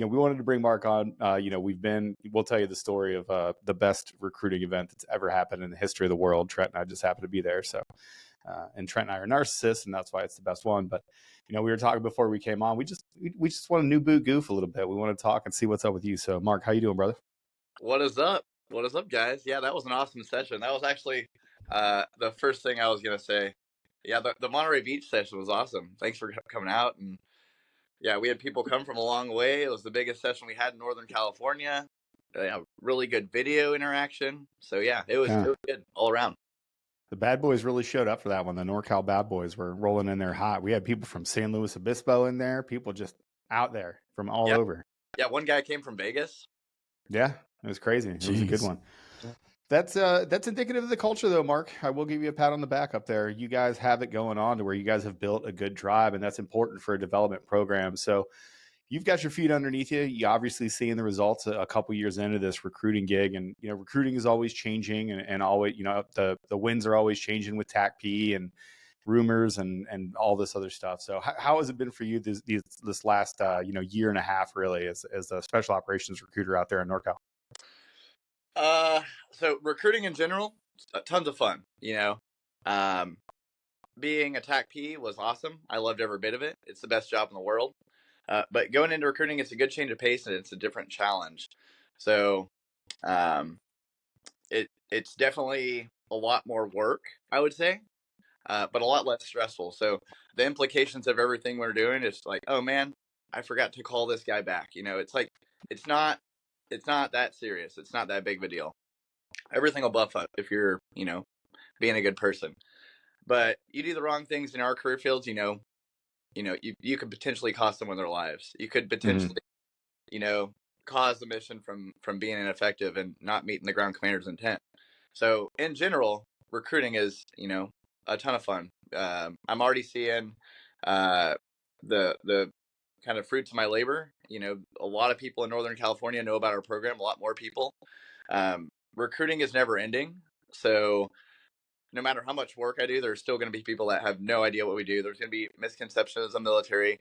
we wanted to bring Mark on. We'll tell you the story of the best recruiting event that's ever happened in the history of the world. Trent and I just happened to be there. So, and Trent and I are narcissists, and that's why it's the best one. But, we were talking before we came on. We just want a new boot goof a little bit. We want to talk and see what's up with you. So, Mark, how you doing, brother? What is up? What is up, guys? Yeah, that was an awesome session. That was actually the first thing I was gonna say. Yeah, the Monterey Beach session was awesome. Thanks for coming out. And yeah, we had people come from a long way. It was the biggest session we had in Northern California. Yeah, really good video interaction. So yeah, it was Yeah. good all around. The bad boys really showed up for that one. The NorCal bad boys were rolling in there hot. We had people from San Luis Obispo in there, people just out there from all Yeah, over. yeah. One guy came from Vegas. Yeah, it was crazy. It was a good Jeez. one. That's indicative of the culture, though, Mark. I will give you a pat on the back up there. You guys have it going on to where you guys have built a good tribe, and that's important for a development program. So you've got your feet underneath you. You obviously seeing the results a couple years into this recruiting gig, and recruiting is always changing, and always the winds are always changing with TACP and rumors and all this other stuff. So how has it been for you this last year and a half, really, as a special operations recruiter out there in NorCal? So recruiting in general, tons of fun. Being a TAC was awesome. I loved every bit of it. It's the best job in the world. But going into recruiting, it's a good change of pace and it's a different challenge. So, it's definitely a lot more work, I would say, but a lot less stressful. So the implications of everything we're doing is like, oh man, I forgot to call this guy back. It's like it's not that serious. It's not that big of a deal. Everything will buff up if you're being a good person. But you do the wrong things in our career fields, you could potentially cost someone their lives. You could potentially, cause the mission from being ineffective and not meeting the ground commander's intent. So in general, recruiting is, a ton of fun. I'm already seeing the kind of fruits of my labor. A lot of people in Northern California know about our program. A lot more people. Recruiting is never ending. So no matter how much work I do, there's still going to be people that have no idea what we do. There's going to be misconceptions of military,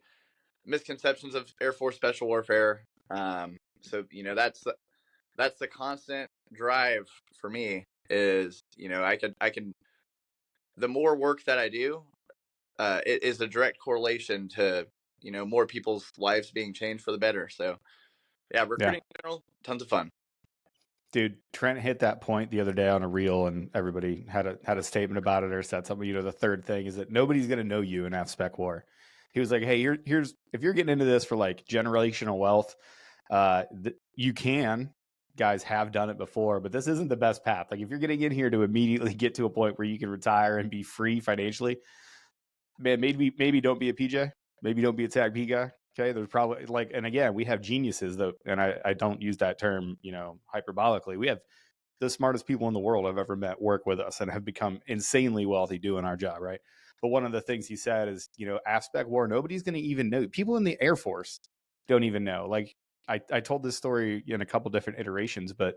misconceptions of Air Force Special Warfare. So that's the constant drive for me. Is I can the more work that I do, it is a direct correlation to more people's lives being changed for the better. So yeah, recruiting in general, tons of fun. Dude, Trent hit that point the other day on a reel, and everybody had a statement about it or said something. The third thing is that nobody's going to know you in AFSPEC war. He was like, hey, here's if you're getting into this for like generational wealth, you guys have done it before, but this isn't the best path. Like if you're getting in here to immediately get to a point where you can retire and be free financially, man, maybe don't be a PJ, maybe don't be a TAG guy. Okay, there's probably and again, we have geniuses though, and I don't use that term, hyperbolically. We have the smartest people in the world I've ever met work with us and have become insanely wealthy doing our job, right? But one of the things he said is, AFSPEC war, nobody's going to even know. People in the Air Force don't even know. Like I told this story in a couple different iterations, but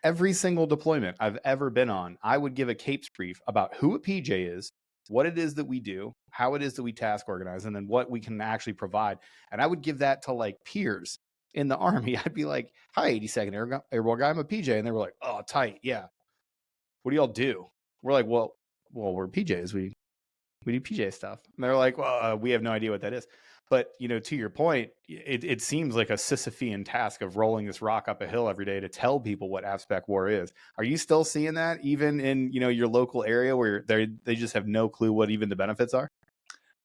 every single deployment I've ever been on, I would give a CAPES brief about who a PJ is, what it is that we do, how it is that we task organize, and then what we can actually provide. And I would give that to like peers in the Army. I'd be like, hi, 82nd Airborne guy, I'm a PJ. And they were like, oh, tight. Yeah. What do y'all do? We're like, well, we're PJs. We do PJ stuff. And they're like, well, we have no idea what that is. But, to your point, it seems like a Sisyphean task of rolling this rock up a hill every day to tell people what AFSPEC war is. Are you still seeing that even in, your local area where they just have no clue what even the benefits are?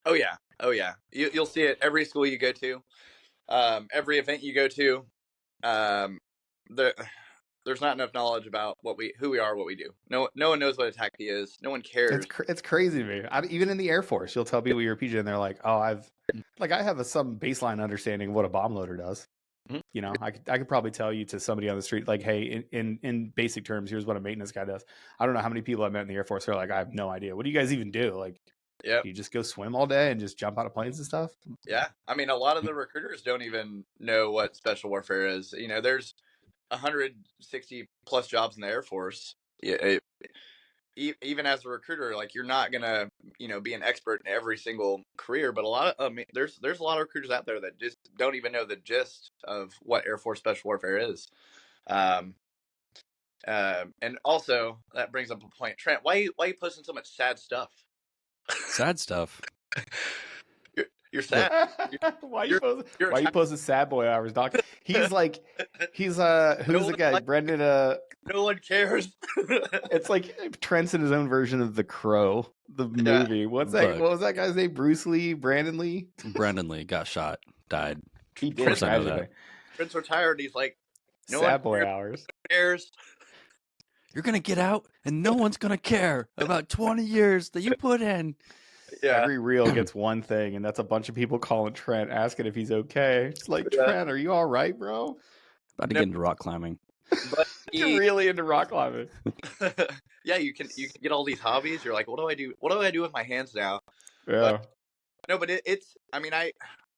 Oh yeah. You'll see it every school you go to, every event you go to. There's not enough knowledge about who we are, what we do. No one knows what a TACP is. No one cares. It's crazy to me. Even in the Air Force, you'll tell people you're a PJ, and they're like, "Oh, I have some baseline understanding of what a bomb loader does." Mm-hmm. I could probably tell you to somebody on the street, like, hey, in basic terms, here's what a maintenance guy does. I don't know how many people I've met in the Air Force who are like, I have no idea. What do you guys even do? Like, Yep. you just go swim all day and just jump out of planes and stuff? Yeah. I mean, a lot of the recruiters don't even know what special warfare is. There's 160 plus jobs in the Air Force. even as a recruiter, like you're not gonna, be an expert in every single career, but a lot of, there's a lot of recruiters out there that just don't even know the gist of what Air Force Special Warfare is. Um, and also that brings up a point, Trent. Why you posting so much sad stuff? Sad stuff. You're sad. why You're you're you posting sad boy hours, Doc? He's like, he's no who's the one guy? likes Brendan. no one cares. It's like Trent's in his own version of The Crow, the Yeah. movie. What's that? Look. What was that guy's name? Bruce Lee, Brandon Lee. Brandon Lee got shot, died. He Of course did. I know that. Prince retired. He's like, no Sad one boy hours. cares. You're gonna get out, and no one's gonna care about 20 years that you put in. Yeah. Every reel gets one thing, and that's a bunch of people calling Trent, asking if he's okay. It's like, Trent, are you all right, bro? About to get into rock climbing. But You're really into rock climbing. yeah, you can get all these hobbies. You're like, what do I do? What do I do with my hands now? Yeah. But it's. I mean, I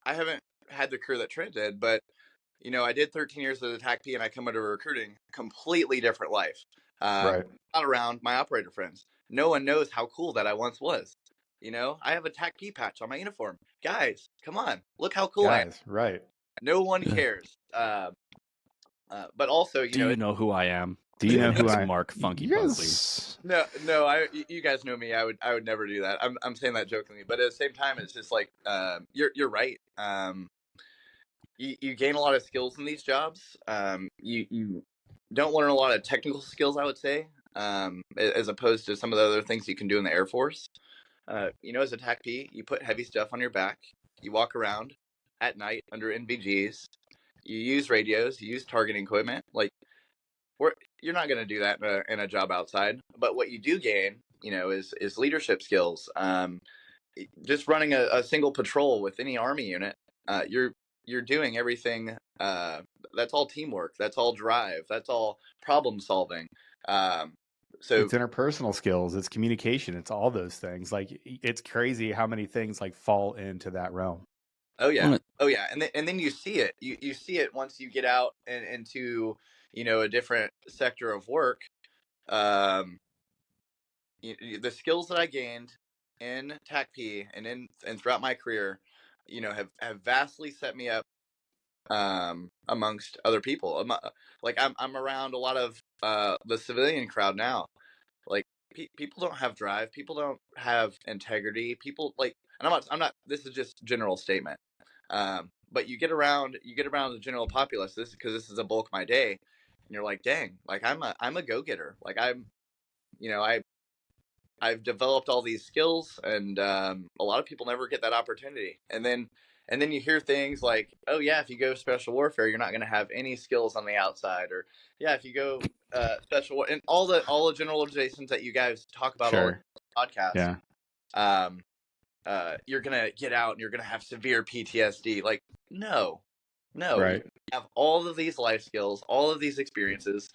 haven't had the career that Trent did, but I did 13 years as a TAC P, and I come into recruiting, completely different life. Right. Not around my operator friends. No one knows how cool that I once was. I have a TAC P patch on my uniform. Guys, come on, look how cool I am. Right. No one cares. But also, Do you know who I am? Do you know who It's I? Mark Funky Yes. Bunkley. No. You guys know me. I would never do that. I'm saying that jokingly, but at the same time, it's just like you're right. You gain a lot of skills in these jobs. You don't learn a lot of technical skills, I would say, as opposed to some of the other things you can do in the Air Force. As a TAC P, you put heavy stuff on your back. You walk around at night under NVGs. You use radios. You use targeting equipment. Like, you're not going to do that in a job outside. But what you do gain, is leadership skills. Just running a single patrol with any Army unit, you're doing everything. That's all teamwork. That's all drive. That's all problem solving. So it's interpersonal skills. It's communication. It's all those things. Like, it's crazy how many things like fall into that realm. Oh yeah, and then you see it. You see it once you get out and into a different sector of work. The skills that I gained in TAC P and throughout my career, have vastly set me up amongst other people. Like I'm around a lot of the civilian crowd now. Like people don't have drive. People don't have integrity. People like, and I'm not. This is just general statement. But you get around the general populace. This is a bulk of my day, and you're like, dang, like I'm a go getter. Like I've developed all these skills, and a lot of people never get that opportunity. And then you hear things like, oh yeah, if you go special warfare, you're not going to have any skills on the outside, or yeah, if you go special and all the generalizations that you guys talk about all the podcasts. Yeah. You're gonna get out and you're gonna have severe PTSD. Like, no, Right. you have all of these life skills, all of these experiences.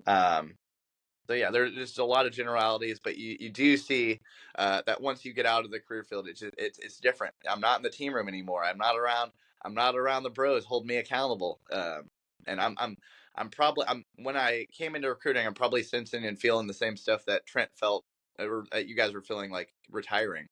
So yeah, there's just a lot of generalities, but you do see that once you get out of the career field, it's different. I'm not in the team room anymore. I'm not around the bros holding me accountable. And I'm probably when I came into recruiting, I'm probably sensing and feeling the same stuff that Trent felt, or that you guys were feeling, like retiring.